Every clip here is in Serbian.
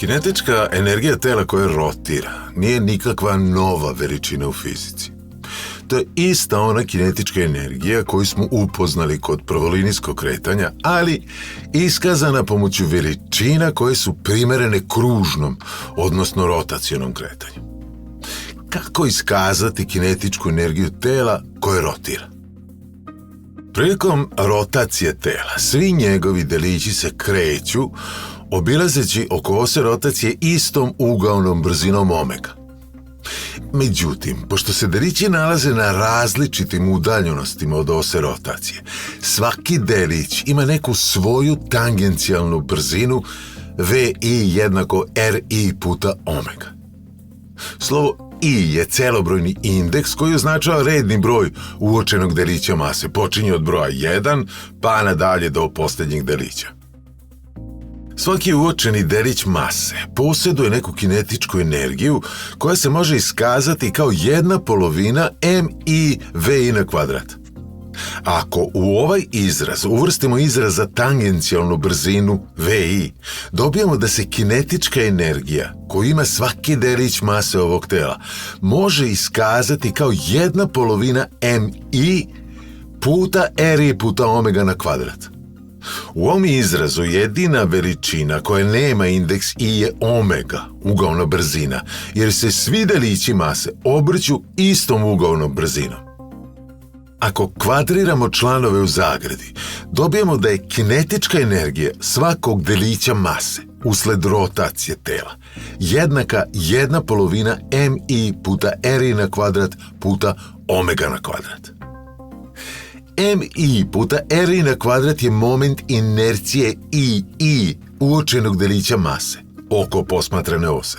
Kinetička energija tela koja rotira nije nikakva nova veličina u fizici. To je ista ona kinetička energija koju smo upoznali kod pravolinijskog kretanja, ali iskazana pomoću veličina koje su primerene kružnom, odnosno rotacionom kretanju. Kako iskazati kinetičku energiju tela koje rotira? Prilikom rotacije tela, svi njegovi delići se kreću, obilazeći oko ose rotacije istom ugaonom brzinom omega. Međutim, pošto se delići nalaze na različitim udaljenostima od ose rotacije, svaki delić ima neku svoju tangencijalnu brzinu VI jednako RI puta omega. Slovo I je celobrojni indeks koji označava redni broj uočenog delića mase. Počinje od broja 1 pa nadalje do posljednjeg delića. Svaki uočeni delić mase posjeduje neku kinetičku energiju koja se može iskazati kao 1/polovina MI VI na kvadrat. Ako u ovaj izraz uvrstimo izraz za tangencijalnu brzinu VI, dobijamo da se kinetička energija koju ima svaki delić mase ovog tela može iskazati kao 1/polovina MI puta RI puta omega na kvadrat. U ovom izrazu jedina veličina koja nema indeks I je omega, ugaona brzina, jer se svi delići mase obrću istom ugaonom brzinom. Ako kvadriramo članove u zagradi, dobijemo da je kinetička energija svakog delića mase usled rotacije tela jednaka 1/polovina MI puta RI na kvadrat puta omega na kvadrat. MI puta RI na kvadrat je moment inercije II uočenog delića mase oko posmatrane ose.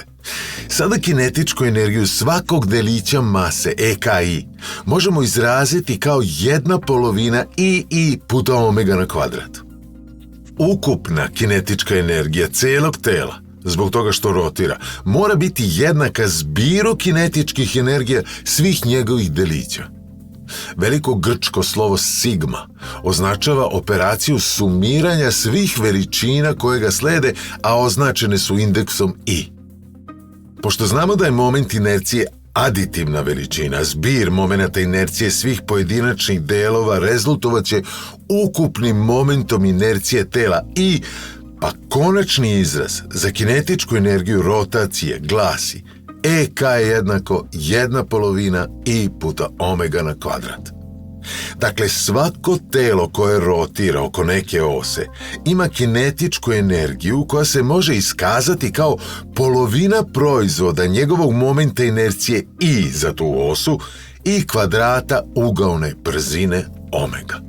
Sada kinetičku energiju svakog delića mase EKI možemo izraziti kao 1/polovina II puta omega na kvadrat. Ukupna kinetička energija celog tela, zbog toga što rotira, mora biti jednaka zbiru kinetičkih energija svih njegovih delića. Veliko grčko slovo sigma označava operaciju sumiranja svih veličina koje ga slede, a označene su indeksom I. Pošto znamo da je moment inercije aditivna veličina, zbir momenata inercije svih pojedinačnih delova rezultovaće ukupnim momentom inercije tela I, pa konačni izraz za kinetičku energiju rotacije glasi EK je jednako 1/polovina I puta omega na kvadrat. Dakle, svako telo koje rotira oko neke ose ima kinetičku energiju koja se može iskazati kao polovina proizvoda njegovog momenta inercije I za tu osu i kvadrata ugaone brzine omega.